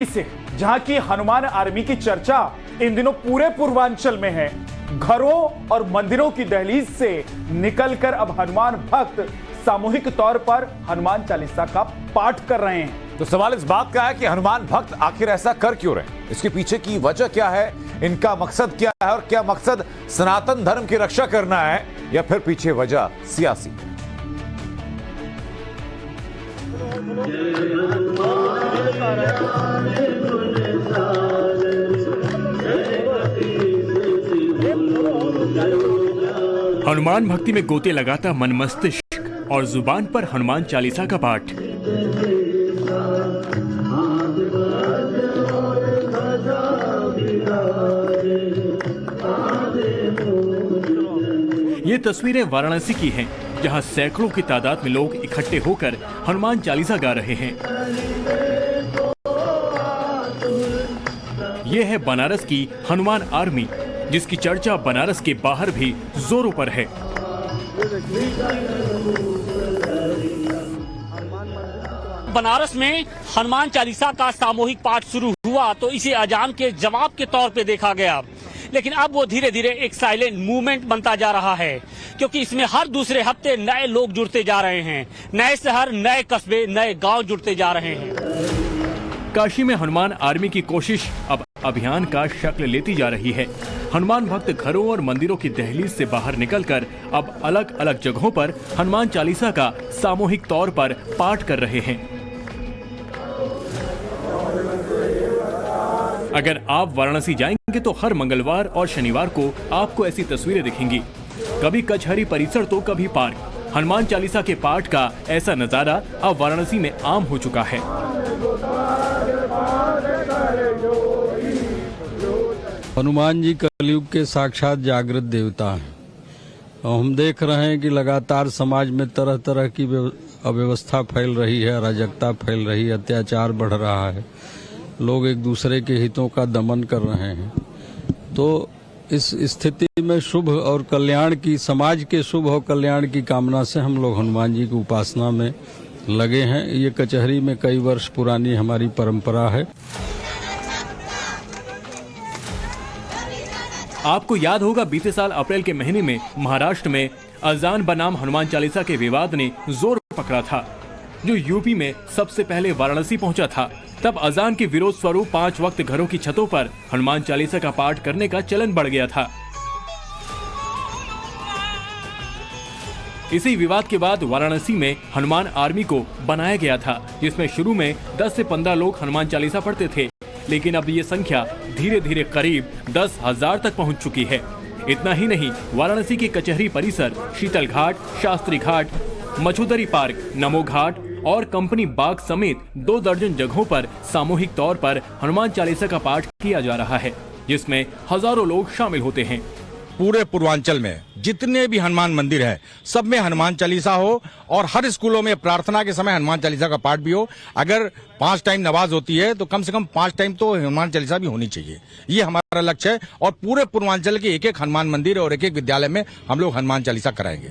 से जहां की हनुमान आर्मी की चर्चा इन दिनों पूरे पूर्वांचल में है। घरों और मंदिरों की दहलीज से निकलकर अब हनुमान भक्त सामूहिक तौर पर हनुमान चालीसा का पाठ कर रहे हैं। तो सवाल इस बात का है कि हनुमान भक्त आखिर ऐसा कर क्यों रहे, इसके पीछे की वजह क्या है, इनका मकसद क्या है और क्या मकसद सनातन धर्म की रक्षा करना है या फिर पीछे वजह सियासी। हनुमान भक्ति में गोते लगाता मन मस्तिष्क और जुबान पर हनुमान चालीसा का पाठ। ये तस्वीरें वाराणसी की हैं, जहां सैकड़ों की तादाद में लोग इकट्ठे होकर हनुमान चालीसा गा रहे हैं। ये है बनारस की हनुमान आर्मी, जिसकी चर्चा बनारस के बाहर भी जोरों पर है। बनारस में हनुमान चालीसा का सामूहिक पाठ शुरू हुआ तो इसे अजान के जवाब के तौर पे देखा गया, लेकिन अब वो धीरे धीरे एक साइलेंट मूवमेंट बनता जा रहा है, क्योंकि इसमें हर दूसरे हफ्ते नए लोग जुड़ते जा रहे हैं। नए शहर, नए कस्बे, नए गांव जुड़ते जा रहे हैं। काशी में हनुमान आर्मी की कोशिश अब अभियान का शक्ल लेती जा रही है। हनुमान भक्त घरों और मंदिरों की दहलीज से बाहर निकलकर अब अलग अलग जगहों पर हनुमान चालीसा का सामूहिक तौर पर पाठ कर रहे हैं। अगर आप वाराणसी जाएंगे तो हर मंगलवार और शनिवार को आपको ऐसी तस्वीरें दिखेंगी। कभी कचहरी परिसर तो कभी पार्क। हनुमान चालीसा के पाठ का ऐसा नजारा अब वाराणसी में आम हो चुका है। हनुमान जी कलयुग के साक्षात जागृत देवता हैं। हम देख रहे हैं कि लगातार समाज में तरह तरह की अव्यवस्था फैल रही है, अराजकता फैल रही है, अत्याचार बढ़ रहा है, लोग एक दूसरे के हितों का दमन कर रहे हैं। तो इस स्थिति में शुभ और कल्याण की, समाज के शुभ और कल्याण की कामना से हम लोग हनुमान जी की उपासना में लगे हैं। ये कचहरी में कई वर्ष पुरानी हमारी परंपरा है। आपको याद होगा बीते साल अप्रैल के महीने में महाराष्ट्र में अजान बनाम हनुमान चालीसा के विवाद ने जोर पकड़ा था, जो यूपी में सबसे पहले वाराणसी पहुंचा था। तब अजान के विरोध स्वरूप 5 वक्त घरों की छतों पर हनुमान चालीसा का पाठ करने का चलन बढ़ गया था। इसी विवाद के बाद वाराणसी में हनुमान आर्मी को बनाया गया था, जिसमें शुरू में 10 से 15 लोग हनुमान चालीसा पढ़ते थे, लेकिन अब ये संख्या धीरे धीरे करीब 10,000 तक पहुंच चुकी है। इतना ही नहीं, वाराणसी के कचहरी परिसर, शीतल घाट, शास्त्री घाट, मछुदरी पार्क, नमो घाट और कंपनी बाग समेत 2 दर्जन जगहों पर सामूहिक तौर पर हनुमान चालीसा का पाठ किया जा रहा है, जिसमें हजारों लोग शामिल होते हैं। पूरे पूर्वांचल में जितने भी हनुमान मंदिर है, सब में हनुमान चालीसा हो और हर स्कूलों में प्रार्थना के समय हनुमान चालीसा का पाठ भी हो। अगर 5 टाइम नमाज होती है तो कम से कम 5 टाइम तो हनुमान चालीसा भी होनी चाहिए। ये हमारा लक्ष्य है और पूरे पूर्वांचल के एक एक हनुमान मंदिर और एक एक विद्यालय में हम लोग हनुमान चालीसा कराएंगे।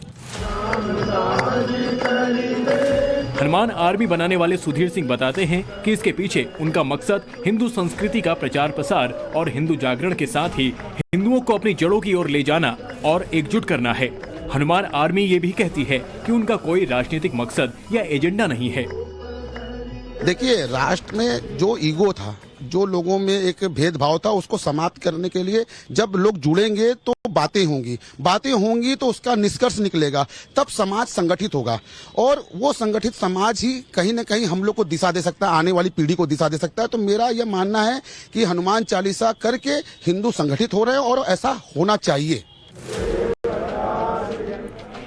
हनुमान आर्मी बनाने वाले सुधीर सिंह बताते हैं कि इसके पीछे उनका मकसद हिंदू संस्कृति का प्रचार प्रसार और हिंदू जागरण के साथ ही हिंदुओं को अपनी जड़ों की ओर ले जाना और एकजुट करना है। हनुमान आर्मी ये भी कहती है कि उनका कोई राजनीतिक मकसद या एजेंडा नहीं है। देखिए, राष्ट्र में जो ईगो था, जो लोगों में एक भेदभाव था, उसको समाप्त करने के लिए जब लोग जुड़ेंगे तो बातें होंगी तो उसका निष्कर्ष निकलेगा, तब समाज संगठित होगा और वो संगठित समाज ही कहीं न कहीं हम लोग को दिशा दे सकता है, आने वाली पीढ़ी को दिशा दे सकता है। तो मेरा यह मानना है कि हनुमान चालीसा करके हिंदू संगठित हो रहे हैं और ऐसा होना चाहिए।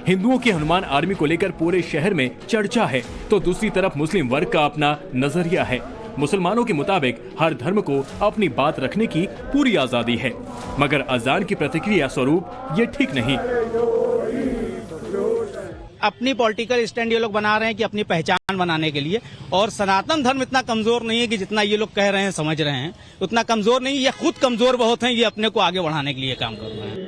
हिंदुओं की हनुमान आर्मी को लेकर पूरे शहर में चर्चा है, तो दूसरी तरफ मुस्लिम वर्ग का अपना नजरिया है। मुसलमानों के मुताबिक हर धर्म को अपनी बात रखने की पूरी आजादी है, मगर अजान की प्रतिक्रिया स्वरूप ये ठीक नहीं। अपनी पॉलिटिकल स्टैंड ये लोग बना रहे हैं कि अपनी पहचान बनाने के लिए, और सनातन धर्म इतना कमजोर नहीं है कि जितना ये लोग कह रहे हैं, समझ रहे हैं, उतना कमजोर नहीं। ये खुद कमजोर बहुत हैं, ये अपने को आगे बढ़ाने के लिए काम कर रहे हैं।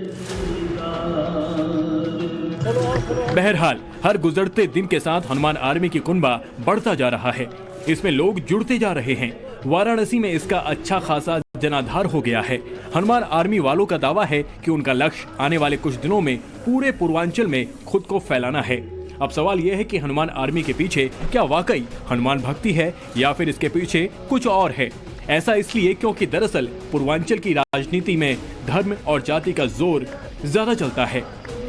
बहरहाल हर गुजरते दिन के साथ हनुमान आर्मी की कुनबा बढ़ता जा रहा है। इसमें लोग जुड़ते जा रहे हैं। वाराणसी में इसका अच्छा खासा जनाधार हो गया है। हनुमान आर्मी वालों का दावा है कि उनका लक्ष्य आने वाले कुछ दिनों में पूरे पूर्वांचल में खुद को फैलाना है। अब सवाल यह है कि हनुमान आर्मी के पीछे क्या वाकई हनुमान भक्ति है या फिर इसके पीछे कुछ और है। ऐसा इसलिए क्योंकि दरअसल पूर्वांचल की राजनीति में धर्म और जाति का जोर ज्यादा चलता है।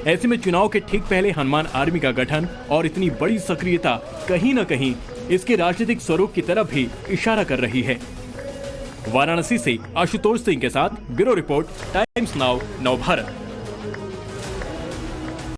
ऐसे में चुनाव के ठीक पहले हनुमान आर्मी का गठन और इतनी बड़ी सक्रियता कहीं न कहीं इसके राजनीतिक स्वरूप की तरफ भी इशारा कर रही है। वाराणसी से आशुतोष सिंह के साथ ब्यूरो रिपोर्ट, टाइम्स नाउ, नव भारत।